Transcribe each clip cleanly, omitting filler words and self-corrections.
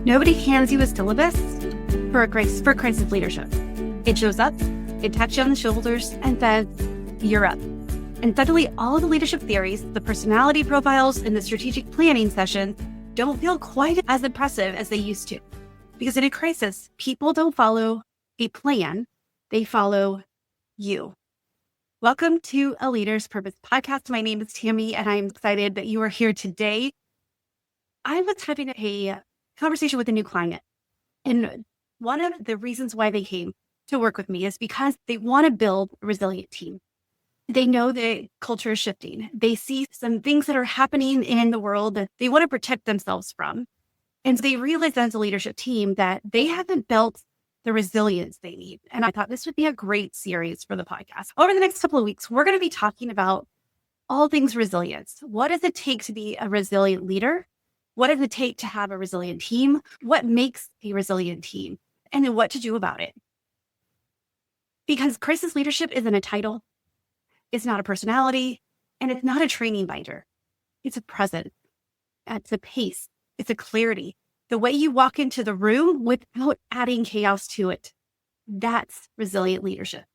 Nobody hands you a syllabus for crisis leadership. It shows up, it taps you on the shoulders, and says, you're up. And suddenly, all of the leadership theories, the personality profiles, and the strategic planning sessions don't feel quite as impressive as they used to. Because in a crisis, people don't follow a plan, they follow you. Welcome to A Leader's Purpose podcast. My name is Tammy, and I'm excited that you are here today. I was having a conversation with a new client, and one of the reasons why they came to work with me is because they want to build a resilient team. They know the culture is shifting. They see some things that are happening in the world that they want to protect themselves from. And so they realize as a leadership team that they haven't built the resilience they need. And I thought this would be a great series for the podcast. Over the next couple of weeks, we're going to be talking about all things resilience. What does it take to be a resilient leader? What does it take to have a resilient team? What makes a resilient team? And then what to do about it. Because crisis leadership isn't a title. It's not a personality. And it's not a training binder. It's a presence. It's a pace. It's a clarity. The way you walk into the room without adding chaos to it. That's resilient leadership.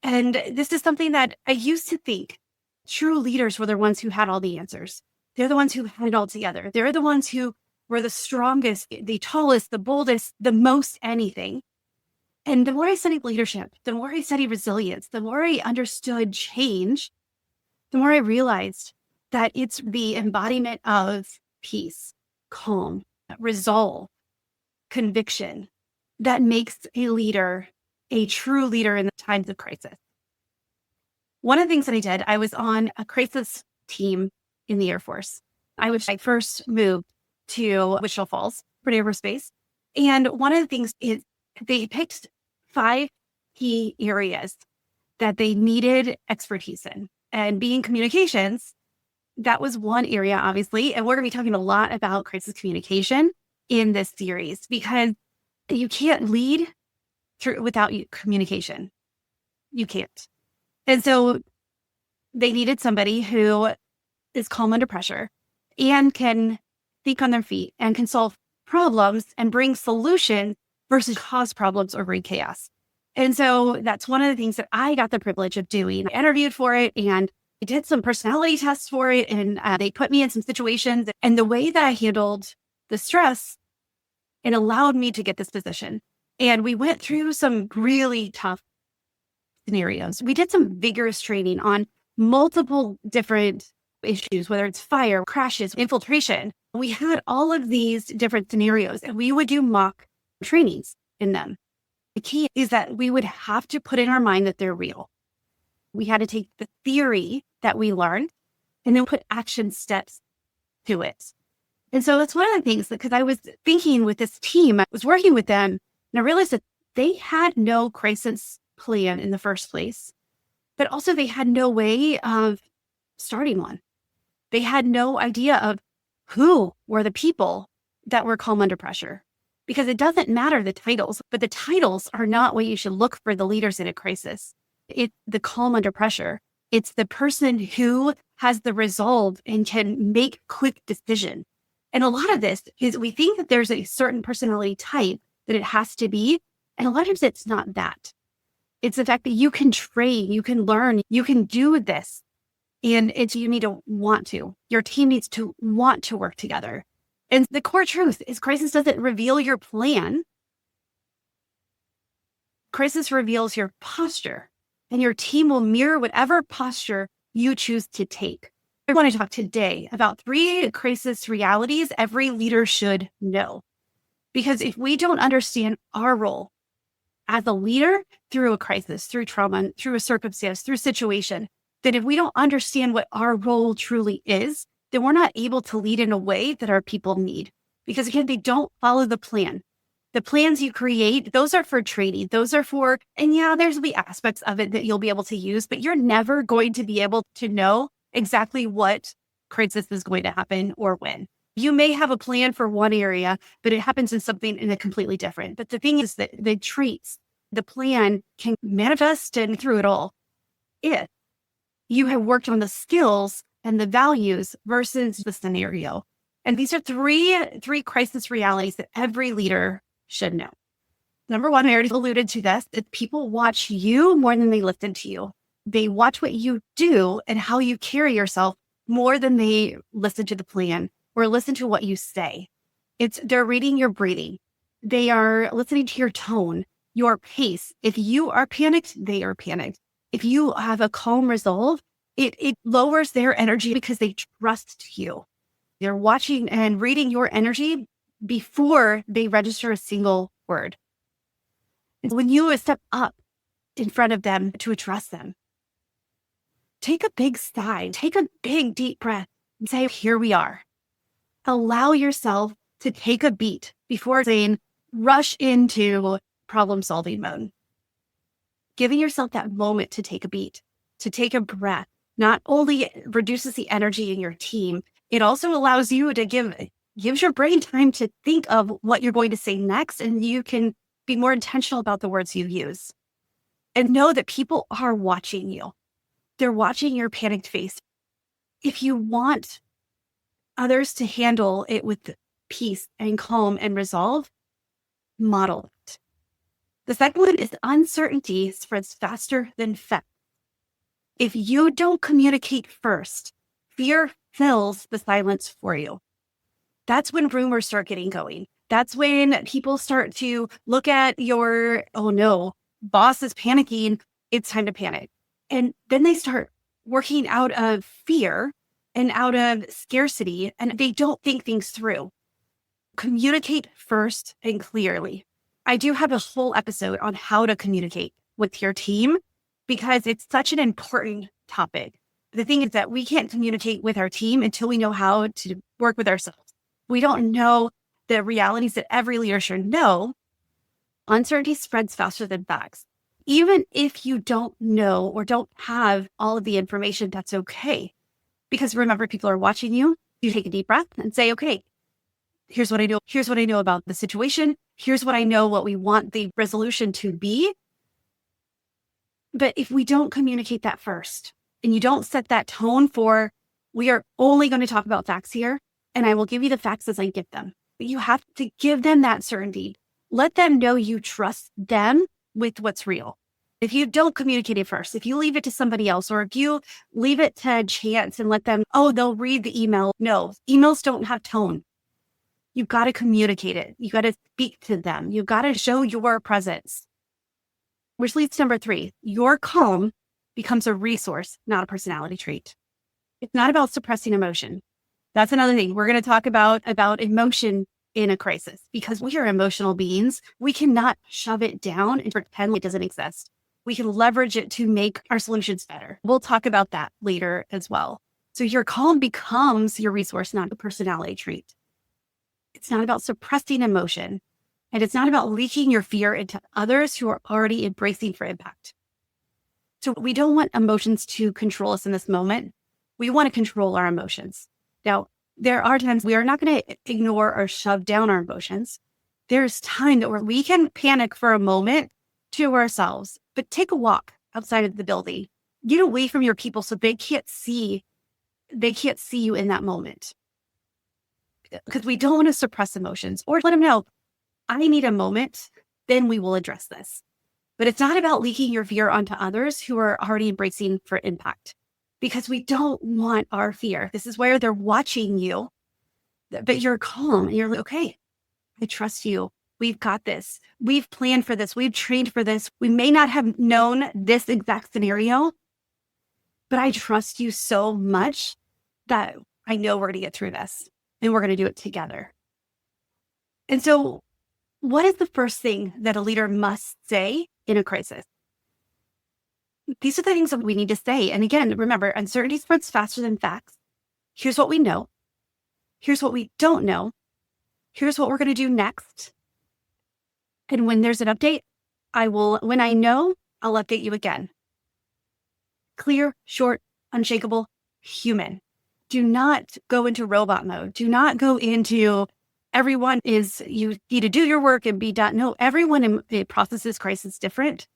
And this is something that I used to think true leaders were the ones who had all the answers. They're the ones who had it all together. They're the ones who were the strongest, the tallest, the boldest, the most anything. And the more I studied leadership, the more I studied resilience, the more I understood change, the more I realized that it's the embodiment of peace, calm, resolve, conviction that makes a leader a true leader in the times of crisis. One of the things that I did, I was on a crisis team in the Air Force. I first moved to Wichita Falls for aerospace. And one of the things is they picked 5 key areas that they needed expertise in. And being communications, that was one area, obviously. And we're going to be talking a lot about crisis communication in this series because you can't lead without communication. You can't. And so they needed somebody who is calm under pressure and can think on their feet and can solve problems and bring solutions versus cause problems or bring chaos. And so that's one of the things that I got the privilege of doing. I interviewed for it and I did some personality tests for it. And they put me in some situations. And the way that I handled the stress, it allowed me to get this position. And we went through some really tough scenarios. We did some vigorous training on multiple different issues, whether it's fire, crashes, infiltration. We had all of these different scenarios and we would do mock trainings in them. The key is that we would have to put in our mind that they're real. We had to take the theory that we learned and then put action steps to it. And so that's one of the things because I was thinking with this team, I was working with them and I realized that they had no crisis plan in the first place, but also they had no way of starting one. They had no idea of who were the people that were calm under pressure because it doesn't matter the titles, but the titles are not what you should look for the leaders in a crisis. It's the calm under pressure. It's the person who has the resolve and can make quick decisions. And a lot of this is we think that there's a certain personality type that it has to be. And a lot of times it's not that. It's the fact that you can train, you can learn, you can do this. And you need to want to. Your team needs to want to work together. And the core truth is crisis doesn't reveal your plan. Crisis reveals your posture. And your team will mirror whatever posture you choose to take. I want to talk today about 3 crisis realities every leader should know. Because if we don't understand our role as a leader through a crisis, through trauma, through a circumstance, through situation, then if we don't understand what our role truly is, then we're not able to lead in a way that our people need. Because again, they don't follow the plan. The plans you create, those are for training. Those are for, and yeah, there's the aspects of it that you'll be able to use, but you're never going to be able to know exactly what crisis is going to happen or when. You may have a plan for one area, but it happens in something in a completely different. But the thing is that the traits, the plan can manifest and through it all if you have worked on the skills and the values versus the scenario. And these are three crisis realities that every leader should know. Number one, I already alluded to this, that people watch you more than they listen to you. They watch what you do and how you carry yourself more than they listen to the plan or listen to what you say. They're reading your breathing. They are listening to your tone, your pace. If you are panicked, they are panicked. If you have a calm resolve, it lowers their energy because they trust you. They're watching and reading your energy before they register a single word. When you step up in front of them to address them, take a big sigh, take a big deep breath and say, here we are. Allow yourself to take a beat before saying, rush into problem solving mode. Giving yourself that moment to take a beat, to take a breath, not only reduces the energy in your team, it also allows you to gives your brain time to think of what you're going to say next, and you can be more intentional about the words you use. And know that people are watching you. They're watching your panicked face. If you want others to handle it with peace and calm and resolve, model it. The second one is uncertainty spreads faster than facts. If you don't communicate first, fear fills the silence for you. That's when rumors start getting going. That's when people start to look at your, oh no, boss is panicking. It's time to panic. And then they start working out of fear and out of scarcity, and they don't think things through. Communicate first and clearly. I do have a whole episode on how to communicate with your team because it's such an important topic. The thing is that we can't communicate with our team until we know how to work with ourselves. We don't know the realities that every leader should know. Uncertainty spreads faster than facts. Even if you don't know or don't have all of the information, that's okay. Because remember, people are watching you. You take a deep breath and say, okay, here's what I know. Here's what I know about the situation. Here's what I know, what we want the resolution to be. But if we don't communicate that first and you don't set that tone for, we are only going to talk about facts here, and I will give you the facts as I get them. But you have to give them that certainty. Let them know you trust them with what's real. If you don't communicate it first, if you leave it to somebody else, or if you leave it to chance and let them, oh, they'll read the email. No, emails don't have tone. You've got to communicate it. You got to speak to them. You've got to show your presence. Which leads to number 3, your calm becomes a resource, not a personality trait. It's not about suppressing emotion. That's another thing. We're going to talk about emotion in a crisis because we are emotional beings. We cannot shove it down and pretend it doesn't exist. We can leverage it to make our solutions better. We'll talk about that later as well. So your calm becomes your resource, not a personality trait. It's not about suppressing emotion, and it's not about leaking your fear into others who are already embracing for impact. So we don't want emotions to control us in this moment. We want to control our emotions. Now, there are times we are not going to ignore or shove down our emotions. There's time that we can panic for a moment to ourselves, but take a walk outside of the building. Get away from your people so they can't see you in that moment. Because we don't want to suppress emotions, or let them know, I need a moment, then we will address this. But it's not about leaking your fear onto others who are already embracing for impact, because we don't want our fear. This is where they're watching you, but you're calm and you're like, okay, I trust you. We've got this. We've planned for this. We've trained for this. We may not have known this exact scenario, but I trust you so much that I know we're going to get through this and we're going to do it together. And so what is the first thing that a leader must say in a crisis? These are the things that we need to say. And again, remember, uncertainty spreads faster than facts. Here's what we know. Here's what we don't know. Here's what we're going to do next. And when there's an update, when I know, I'll update you again. Clear, short, unshakable, human. Do not go into robot mode. Do not go into you need to do your work and be done. No, everyone processes crisis different.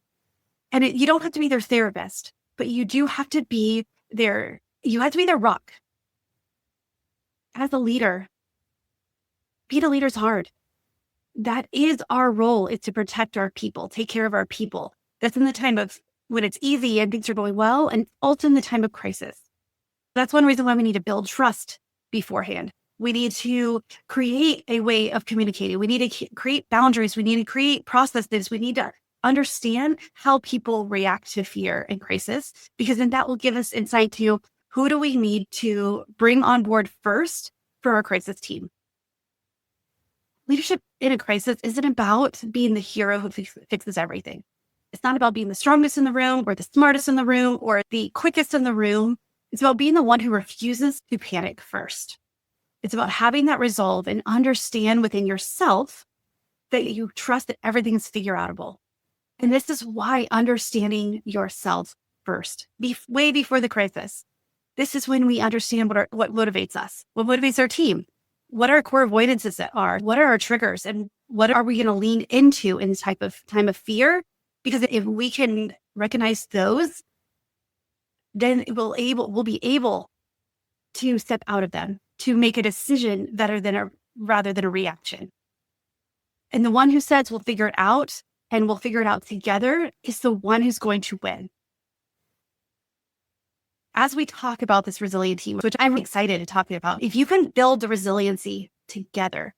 And you don't have to be their therapist, but you do have to be you have to be their rock. As a leader, being a leader is hard. That is our role, is to protect our people, take care of our people. That's in the time of when it's easy and things are going well, and also in the time of crisis. That's one reason why we need to build trust beforehand. We need to create a way of communicating. We need to create boundaries. We need to create processes. We need to understand how people react to fear and crisis, because then that will give us insight to who do we need to bring on board first for our crisis team. Leadership in a crisis isn't about being the hero who fixes everything. It's not about being the strongest in the room or the smartest in the room or the quickest in the room. It's about being the one who refuses to panic first. It's about having that resolve and understand within yourself that you trust that everything's figure outable. And this is why understanding yourself first, way before the crisis. This is when we understand what motivates us, what motivates our team, what our core avoidances are, what are our triggers, and what are we going to lean into in this type of time of fear? Because if we can recognize those, then we'll be able to step out of them, to make a decision rather than a reaction. And the one who says we'll figure it out and we'll figure it out together is the one who's going to win. As we talk about this resilient team, which I'm excited to talk about, if you can build the resiliency together,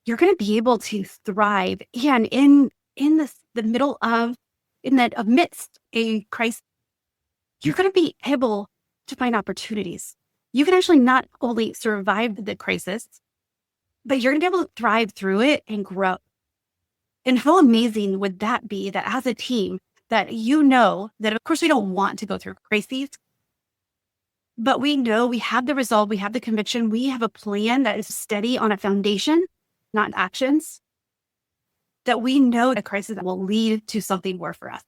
you're going to be able to thrive. And in that amidst a crisis, you're going to be able to find opportunities. You can actually not only survive the crisis, but you're going to be able to thrive through it and grow. And how amazing would that be, that as a team, that you know that of course we don't want to go through crises, but we know we have the resolve, we have the conviction, we have a plan that is steady on a foundation, not actions, that we know a crisis that will lead to something more for us.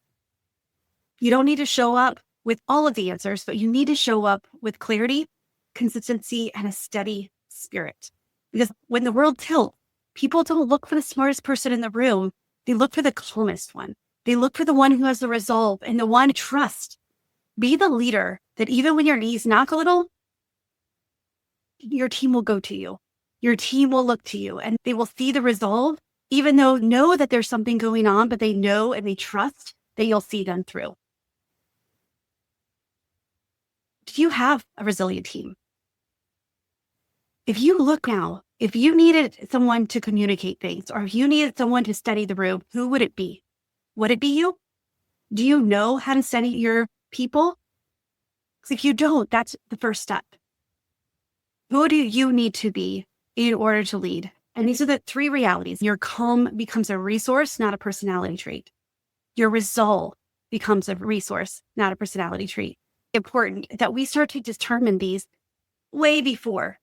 You don't need to show up with all of the answers, but you need to show up with clarity, consistency, and a steady spirit. Because when the world tilts, people don't look for the smartest person in the room. They look for the calmest one. They look for the one who has the resolve and the one to trust. Be the leader that even when your knees knock a little, your team will go to you. Your team will look to you and they will see the resolve, even though know that there's something going on, but they know and they trust that you'll see them through. Do you have a resilient team? If you look now, if you needed someone to communicate things, or if you needed someone to steady the room, who would it be? Would it be you? Do you know how to steady your people? Because if you don't, that's the first step. Who do you need to be in order to lead? And these are the three realities. Your calm becomes a resource, not a personality trait. Your resolve becomes a resource, not a personality trait. Important that we start to determine these way before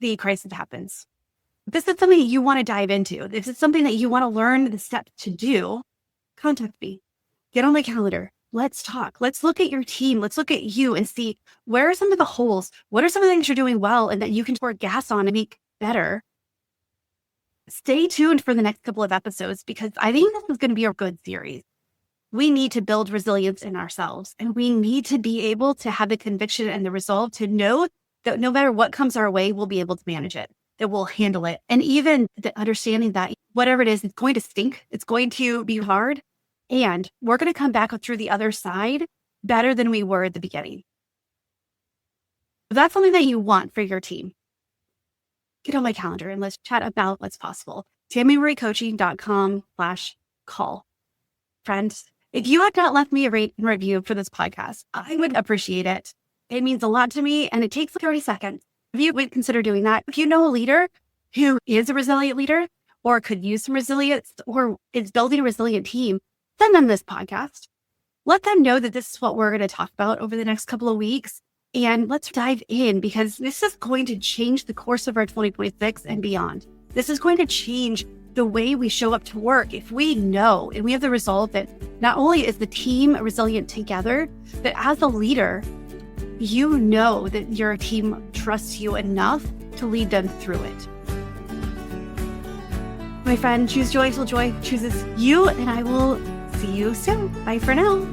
the crisis happens. If this is something you want to dive into, if this is something that you want to learn the steps to do, contact me. Get on my calendar. Let's talk. Let's look at your team. Let's look at you and see where are some of the holes? What are some of the things you're doing well and that you can pour gas on and make better? Stay tuned for the next couple of episodes because I think this is going to be a good series. We need to build resilience in ourselves and we need to be able to have the conviction and the resolve to know that no matter what comes our way, we'll be able to manage it, that we'll handle it. And even the understanding that whatever it is, it's going to stink. It's going to be hard. And we're going to come back through the other side better than we were at the beginning. If that's something that you want for your team, get on my calendar and let's chat about what's possible. TammyMarieCoaching.com/call. Friends, if you have not left me a rate and review for this podcast, I would appreciate it. It means a lot to me and it takes 30 seconds. If you would consider doing that, if you know a leader who is a resilient leader or could use some resilience or is building a resilient team, send them this podcast. Let them know that this is what we're going to talk about over the next couple of weeks. And let's dive in because this is going to change the course of our 2026 and beyond. This is going to change the way we show up to work. If we know and we have the resolve that not only is the team resilient together, but as a leader, you know that your team trusts you enough to lead them through it. My friend, choose joy till joy chooses you, and I will see you soon. Bye for now.